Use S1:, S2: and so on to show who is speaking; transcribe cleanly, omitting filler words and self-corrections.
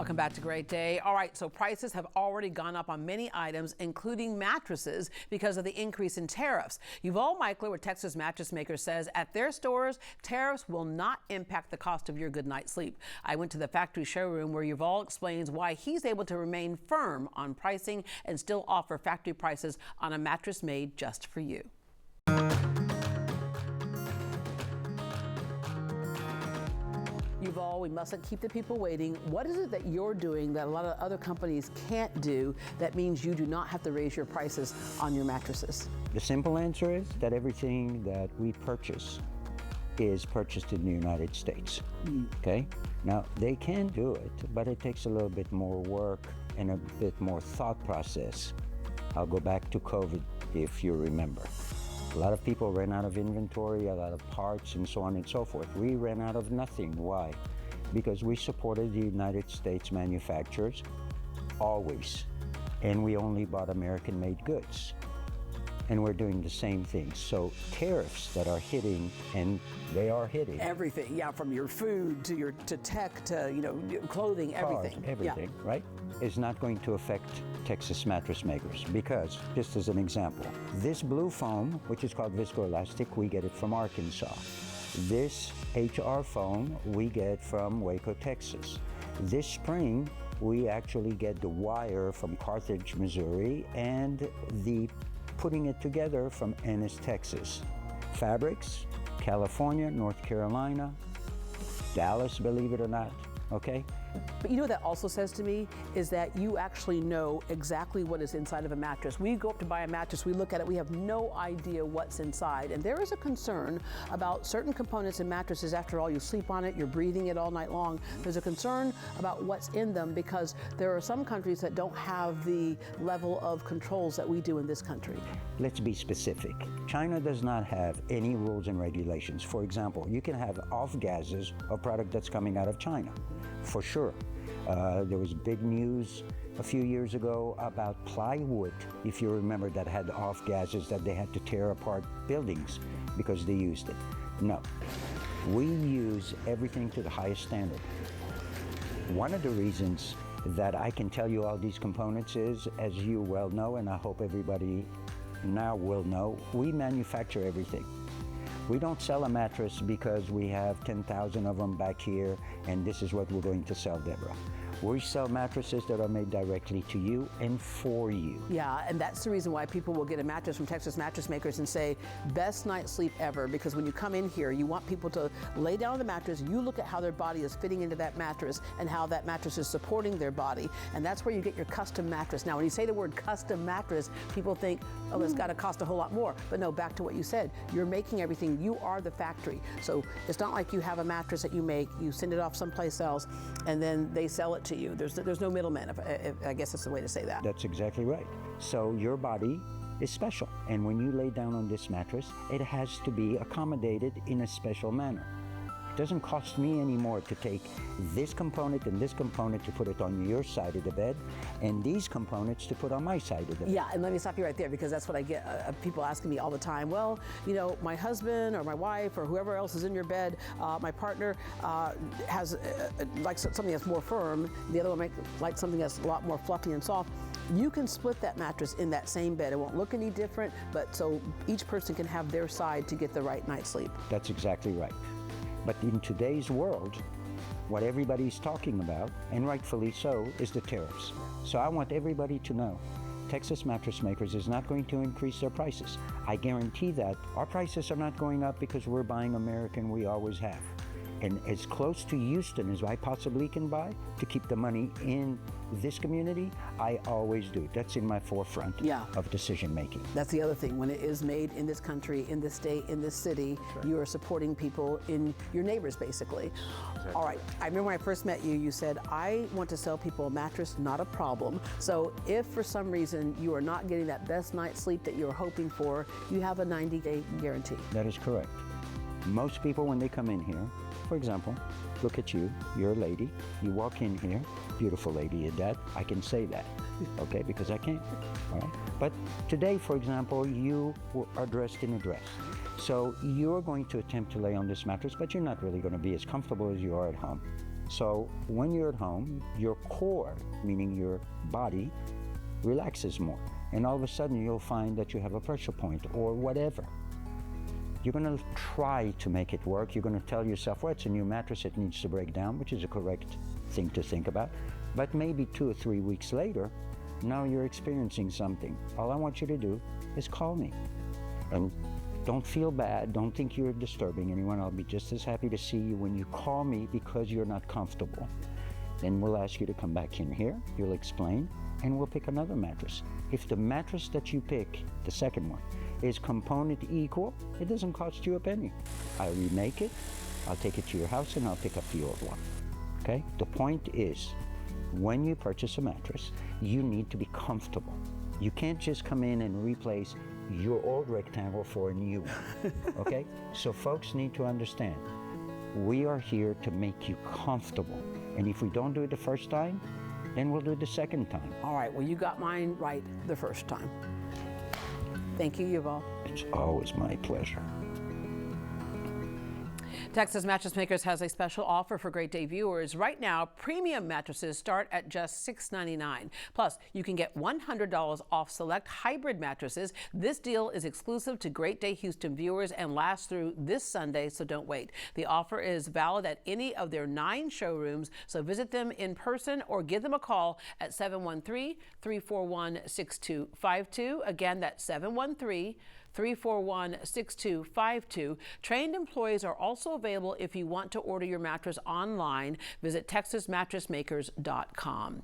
S1: Welcome back to Great Day. All right, so prices have already gone up on many items, including mattresses, because of the increase in tariffs. Yuval Michler with Texas Mattress Makers says at their stores, tariffs will not impact the cost of your good night's sleep. I went to the factory showroom where Yuval explains why he's able to remain firm on pricing and still offer factory prices on a mattress made just for you. Yuval, we mustn't keep the people waiting. What is it that you're doing that a lot of other companies can't do that means you do not have to raise your prices on your mattresses?
S2: The simple answer is that everything that we purchase is purchased in the United States. Okay? Now, they can do it, but it takes a little bit more work and a bit more thought process. I'll go back to COVID, if you remember. A lot of people ran out of inventory, a lot of parts, and so on and so forth. We ran out of nothing. Why? Because we supported the United States manufacturers, always. And we only bought American-made goods. And we're doing the same thing. So tariffs that are hitting, and they are hitting.
S1: Everything, yeah, from your food to tech to, clothing, everything.
S2: Cars, everything,
S1: yeah.
S2: Right? Is not going to affect Texas Mattress Makers because, just as an example, this blue foam, which is called viscoelastic, we get it from Arkansas. This HR foam, we get from Waco, Texas. This spring, we actually get the wire from Carthage, Missouri, and the putting it together from Ennis, Texas. Fabrics, California, North Carolina, Dallas, believe it or not, okay?
S1: But you know what that also says to me is that you actually know exactly what is inside of a mattress. We go up to buy a mattress, we look at it, we have no idea what's inside. And there is a concern about certain components in mattresses. After all, you sleep on it, you're breathing it all night long. There's a concern about what's in them because there are some countries that don't have the level of controls that we do in this country.
S2: Let's be specific. China does not have any rules and regulations. For example, you can have off-gases of product that's coming out of China, for sure. There was big news a few years ago about plywood, if you remember, that had off-gases that they had to tear apart buildings because they used it. No, we use everything to the highest standard. One of the reasons that I can tell you all these components is, as you well know, and I hope everybody now will know, we manufacture everything. We don't sell a mattress because we have 10,000 of them back here and this is what we're going to sell, Deborah. We sell mattresses that are made directly to you and for you.
S1: Yeah, and that's the reason why people will get a mattress from Texas Mattress Makers and say, best night's sleep ever, because when you come in here, you want people to lay down on the mattress, you look at how their body is fitting into that mattress and how that mattress is supporting their body, and that's where you get your custom mattress. Now, when you say the word custom mattress, people think, oh, it's got to cost a whole lot more. But no, back to what you said, you're making everything, you are the factory. So it's not like you have a mattress that you make, you send it off someplace else, and then they sell it to you. There's no middleman, I guess that's the way to say that.
S2: That's exactly right. So your body is special. And when you lay down on this mattress, it has to be accommodated in a special manner. It doesn't cost me any more to take this component and this component to put it on your side of the bed and these components to put on my side of the bed.
S1: Yeah, and let me stop you right there because that's what I get people asking me all the time. Well, my husband or my wife or whoever else is in your bed, my partner has likes something that's more firm. The other one might like something that's a lot more fluffy and soft. You can split that mattress in that same bed. It won't look any different, but so each person can have their side to get the right night's sleep.
S2: That's exactly right. But in today's world, what everybody's talking about, and rightfully so, is the tariffs. So I want everybody to know, Texas Mattress Makers is not going to increase their prices. I guarantee that our prices are not going up because we're buying American, we always have. And as close to Houston as I possibly can buy to keep the money in this community, I always do. That's in my forefront of decision making.
S1: That's the other thing. When it is made in this country, in this state, in this city, you are supporting people in your neighbors, basically. Exactly. All right. I remember when I first met you, you said, I want to sell people a mattress, not a problem. So if for some reason you are not getting that best night's sleep that you're hoping for, you have a 90-day guarantee.
S2: That is correct. Most people, when they come in here, for example, look at you, you're a lady, you walk in here, beautiful lady at that, I can say that, okay, because I can, all right? But today, for example, you are dressed in a dress. So you're going to attempt to lay on this mattress, but you're not really going to be as comfortable as you are at home. So when you're at home, your core, meaning your body, relaxes more. And all of a sudden you'll find that you have a pressure point or whatever. You're going to try to make it work. You're going to tell yourself, well, it's a new mattress, it needs to break down, which is a correct thing to think about. But maybe 2 or 3 weeks later, now you're experiencing something. All I want you to do is call me. And don't feel bad. Don't think you're disturbing anyone. I'll be just as happy to see you when you call me because you're not comfortable. Then we'll ask you to come back in here. You'll explain, and we'll pick another mattress. If the mattress that you pick, the second one, is component equal, it doesn't cost you a penny. I'll remake it, I'll take it to your house, and I'll pick up the old one. Okay? The point is, when you purchase a mattress, you need to be comfortable. You can't just come in and replace your old rectangle for a new one. Okay? So folks need to understand, we are here to make you comfortable. And if we don't do it the first time, then we'll do it the second time.
S1: All right, well, you got mine right the first time. Thank you, Yuval.
S2: It's always my pleasure.
S1: Texas Mattress Makers has a special offer for Great Day viewers. Right now, premium mattresses start at just $6.99. Plus, you can get $100 off select hybrid mattresses. This deal is exclusive to Great Day Houston viewers and lasts through this Sunday, so don't wait. The offer is valid at any of their 9 showrooms, so visit them in person or give them a call at 713-341-6252. Again, that's 713-341-6252. Trained employees are also available if you want to order your mattress online. Visit TexasMattressMakers.com.